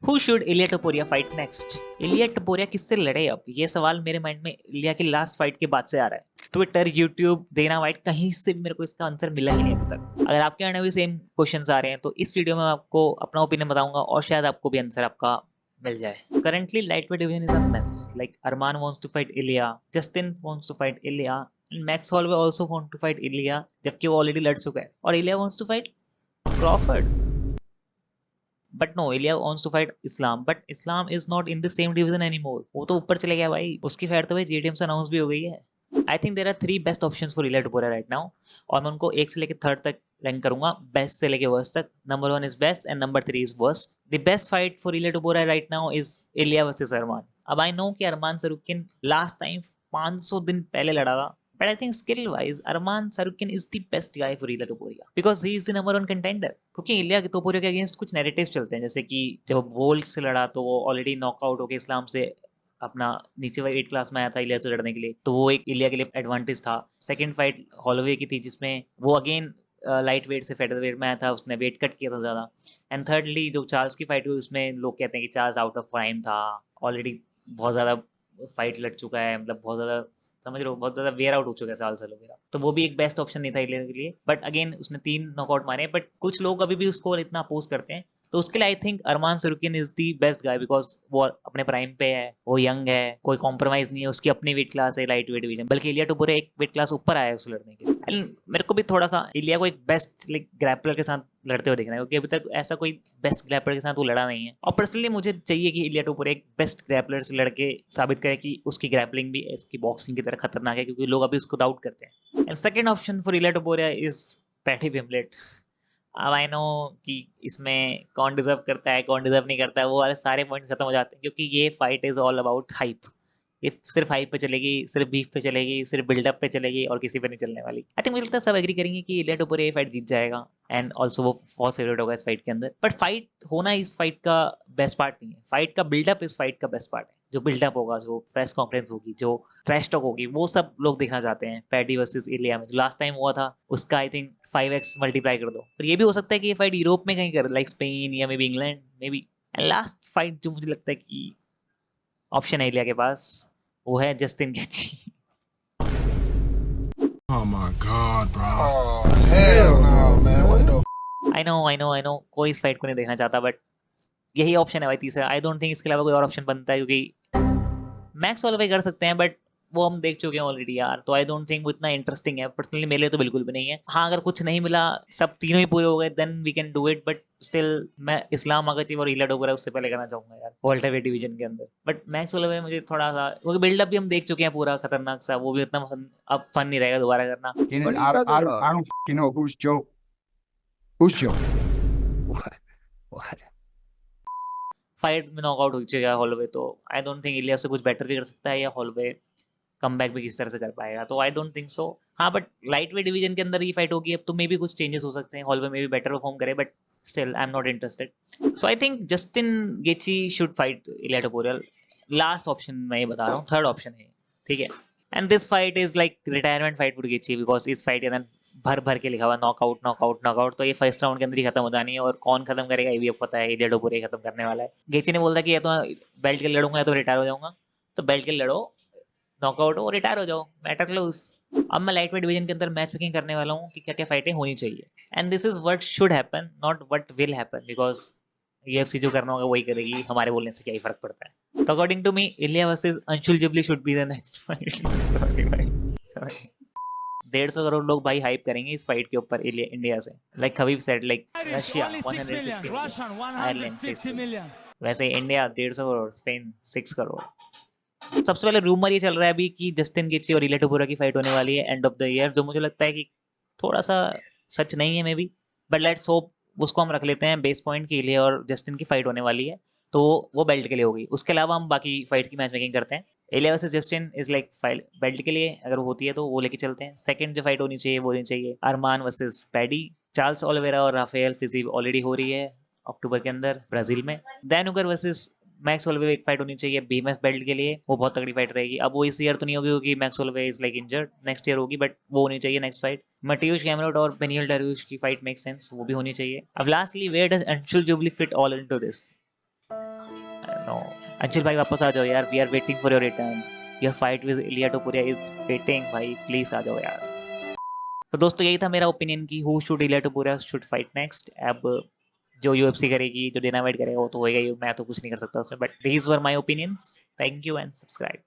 Who should Ilia Topuria fight next? Ilia Topuria किससे लड़े अब? ये सवाल मेरे माइंड में इलिया की लास्ट फाइट के बाद से आ रहा है। ट्विटर, यूट्यूब, देना वाइट, कहीं से भी मेरे को इसका आंसर मिला ही नहीं अभी तक। अगर आपके आने भी सेम क्वेश्चंस आ रहे हैं तो इस वीडियो में मैं आपको अपना ओपिनियन बताऊंगा और शायद आपको भी आंसर आपका मिल जाए। Currently lightweight division is a mess. Like Arman wants to fight Ilya, Justin wants to fight Ilya, and Max Holloway also want to fight Ilya, जबकि वो ऑलरेडी लड़ चुका है। और Ilya wants to fight Crawford. But no, Ilia wants to fight Islam, but Islam is not in the same division anymore. वो तो ऊपर चले गया भाई, उसकी फाइट तो भाई जीटीएम से अनाउंस भी हो गई है। I think there are 3 best options for Ilia Topuria right now, और मैं उनको 1 से लेकर 3rd तक रैंक करूंगा, बेस्ट से लेकर वर्स्ट तक। Number 1 is best and number 3 is worst. The best fight for Ilia Topuria right now is Ilia versus Arman. अब आई नो कि अरमान सरुकिन लास्ट टाइम 500 दिन पहले लड़ा था, but I think skill wise Arman Sarukian is the best guy for Ilya Topuria because he is the number 1 contender। क्योंकि इलिया Topuria के against कुछ narratives चलते हैं, जैसे कि जब वोल्क से लड़ा तो वो ऑलरेडी नॉकआउट होके इस्लाम से अपना नीचे वाली 8 क्लास में आया था इलिया से लड़ने के लिए, तो वो एक इलिया के लिए एडवांटेज था। सेकंड फाइट हॉलोवे की थी जिसमें वो अगेन लाइट वेट से फेदर वेट में आया था, उसने वेट कट किया था ज़्यादा। एंड थर्डली जो चार्ल्स की फाइट हुई उसमें लोग कहते हैं कि चार्ल्स आउट ऑफ प्राइम था, ऑलरेडी बहुत ज़्यादा फाइट लड़ चुका है, मतलब बहुत ज़्यादा, समझ रहे हो, बहुत ज़्यादा वेयर आउट हो चुका है साल साल वगैरह, तो वो भी एक बेस्ट ऑप्शन नहीं था इलिया के लिए। बट अगेन उसने 3 नॉकआउट मारे, बट कुछ लोग अभी भी उसको इतना अपोज करते हैं, तो उसके लिए I think Arman Tsarukyan is the best guy because वो अपने प्राइम पे है, वो यंग है, कोई कॉम्प्रोमाइज नहीं है, उसकी अपनी वेट क्लास है लाइट वेट डिवीजन, बल्कि इलिया टपोरिया एक वेट क्लास ऊपर आया है उस लड़ने के लिए। एंड मेरे को भी थोड़ा सा इलिया को एक बेस्ट लाइक ग्रैपलर के साथ लड़ते हुए देखना है, क्योंकि अभी तक ऐसा कोई बेस्ट ग्रैपलर के साथ वो लड़ा नहीं है, और पर्सनली मुझे चाहिए कि इलिया टपोरिया एक बेस्ट ग्रैपलर से लड़के साबित करे कि उसकी ग्रैपलिंग भी इसकी बॉक्सिंग की तरह खतरनाक है, क्योंकि लोग अभी उसको डाउट करते हैं। And second option for Ilia Topuria is Paddy Pimblett. अब आई नो कि इसमें कौन डिजर्व करता है कौन डिजर्व नहीं करता है, वो वाले सारे पॉइंट्स खत्म हो जाते हैं, क्योंकि ये fight is all about hype. ये सिर्फ हाइप पे चलेगी, सिर्फ बीफ पे चलेगी, सिर्फ बिल्डअप पे चलेगी और किसी पे नहीं चलने वाली। आई थिंक मुझे लगता है सब एग्री करेंगे कि इलिया टपोरिया ये फाइट जीत जाएगा एंड ऑल्सो वो बहुत फेवरेट होगा इस फाइट के अंदर। बट फाइट होना इस फाइट का बेस्ट पार्ट नहीं है, फाइट का बिल्डअप इस फाइट का बेस्ट पार्ट है। जो बिल्डअप होगा, जो प्रेस कॉन्फ्रेंस होगी, जो ट्रैश टॉक होगी, वो सब लोग देखना चाहते हैं। पैडी वर्सेस इलिया में जो लास्ट टाइम हुआ था उसका आई थिंक 5x मल्टीप्लाई कर दो, और ये भी हो सकता है कि ये फाइट यूरोप में कहीं कर, लाइक स्पेन या may be England may be. Last fight जो मुझे लगता है कि ऑप्शन है इलिया के पास, वो है Justin गेची। Oh my god, bro. Oh, hell no, man. What the I know कोई इस फाइट को नहीं देखना चाहता, बट यही ऑप्शन है भाई तीसरा। आई डोंट थिंक इसके अलावा कोई और ऑप्शन बनता है, क्योंकि मैक्स हॉलोवे कर सकते हैं, बट वो हम देख चुके हैं ऑलरेडी यार, तो आई डोंट थिंक वो इतना इंटरेस्टिंग है। पर्सनली मेरे लिए तो बिल्कुल भी नहीं है। हाँ, अगर कुछ नहीं मिला, सब तीनों ही पूरे हो गए, then we can do it, but still मैं इस्लाम मागाचिव और इलिया टपोरिया उससे पहले करना चाहूंगा यार वेल्टरवेट डिवीजन के अंदर। बट मैक्स हॉलोवे मुझे थोड़ा सा, क्योंकि बिल्डअप भी हम देख चुके हैं पूरा खतरनाक सा, वो भी उतना अब फन नहीं रहेगा दोबारा करना। What are you talking about? I don't fucking know who's Joe. Who's Joe? What? What? Fight में नॉकआउट हो चुका है हॉलोवे, तो आई डोंट थिंक इलिया से कुछ बेटर भी कर सकता है, या हॉलोवे कम बैक भी किस तरह से कर पाएगा, तो आई डोंट थिंक सो। हाँ, बट लाइट वेट डिवीजन के अंदर ये फाइट होगी अब, तो मे भी कुछ चेंजेस हो सकते हैं, हॉलोवे में भी बेटर परफॉर्म करे, but still I am not interested. So I think Justin Gaethje should fight Ilia Topuria. Last option मैं ये बता रहा हूँ, थर्ड ऑप्शन है, ठीक है। And this fight is like retirement fight for गेची, because इस फाइट के अंदर भर भर के लिखा हुआ नॉकआउट नॉकआउट नॉकआउट, तो ये फर्स्ट राउंड के अंदर ही खत्म हो जानी है, और कौन खत्म करेगा ये भी अब पता है, इलिया टपोरिया खत्म करने वाला है। गेची ने बोला कि या तो बेल्ट के लड़ूंगा या तो रिटायर हो जाऊंगा, तो बेल्ट के लड़ो, नॉकआउट हो, रिटायर हो जाओ, मैटर क्लोज। अब मैं लाइट वेट डिवीजन के अंदर मैच मेकिंग करने वाला हूँ कि क्या क्या फाइटें होनी चाहिए, and this is what should happen, not what will happen, because UFC जो करना होगा वही करेगी, हमारे बोलने से क्या ही फर्क पड़ता है। तो according to me Ilia versus Anshul Jubli should be the next fight. Sorry भाई, सॉरी। 150 करोड़ लोग भाई हाइप करेंगे इस फाइट के ऊपर इंडिया से, like Khabib said, like Russia 160 million, Ireland 60 million, वैसे इंडिया 150 करोड़, स्पेन 6 करोड़। सबसे पहले रूमर ये चल रहा है अभी कि जस्टिन गेची और इलिया टपोरिया की फाइट होने वाली है एंड ऑफ द ईयर, जो मुझे लगता है कि थोड़ा सा सच नहीं है may be, but let's hope उसको हम रख लेते हैं बेस पॉइंट कि इलिया और जस्टिन की फाइट होने वाली है, तो वो बेल्ट के लिए होगी। उसके अलावा हम बाकी फाइट की मैच मेकिंग करते हैं। Ilia versus Justin is like fight belt के लिए, अगर वो होती है तो वो लेके चलते हैं। सेकंड जो फाइट होनी चाहिए वो होनी चाहिए अरमान वर्सेस पैडी, चार्ल्स ओलिवेरा और राफेल फिजीव ऑलरेडी हो रही है अक्टूबर के अंदर ब्राजील में। दैन उगर वर्सेस मैक्स होलवे एक फाइट होनी चाहिए बीएमएफ बेल्ट के लिए, वो बहुत तगड़ी फाइट रहेगी। अब वो इस ईयर तो नहीं होगी क्योंकि Max Holloway is like injured, next year होगी, बट वो होनी चाहिए नेक्स्ट फाइट। मटियुश कैमरोट और बेनियल डैरियुश की फाइट मेक सेंस, वो भी होनी चाहिए। अब lastly where does Anshul Jubli fit all into this? No Anshul भाई वापस आ जाओ यार, we are waiting for your return, your fight with Ilia Topuria is waiting भाई, प्लीज आ जाओ यार। तो दोस्तों यही था मेरा ओपिनियन कि who should Iliya टोपुरिया should fight next. अब जो यूएफसी करेगी, जो डेना वाइट करेगा वो तो होएगा ही, मैं तो कुछ नहीं कर सकता उसमें, but these were my opinions. Thank you and subscribe.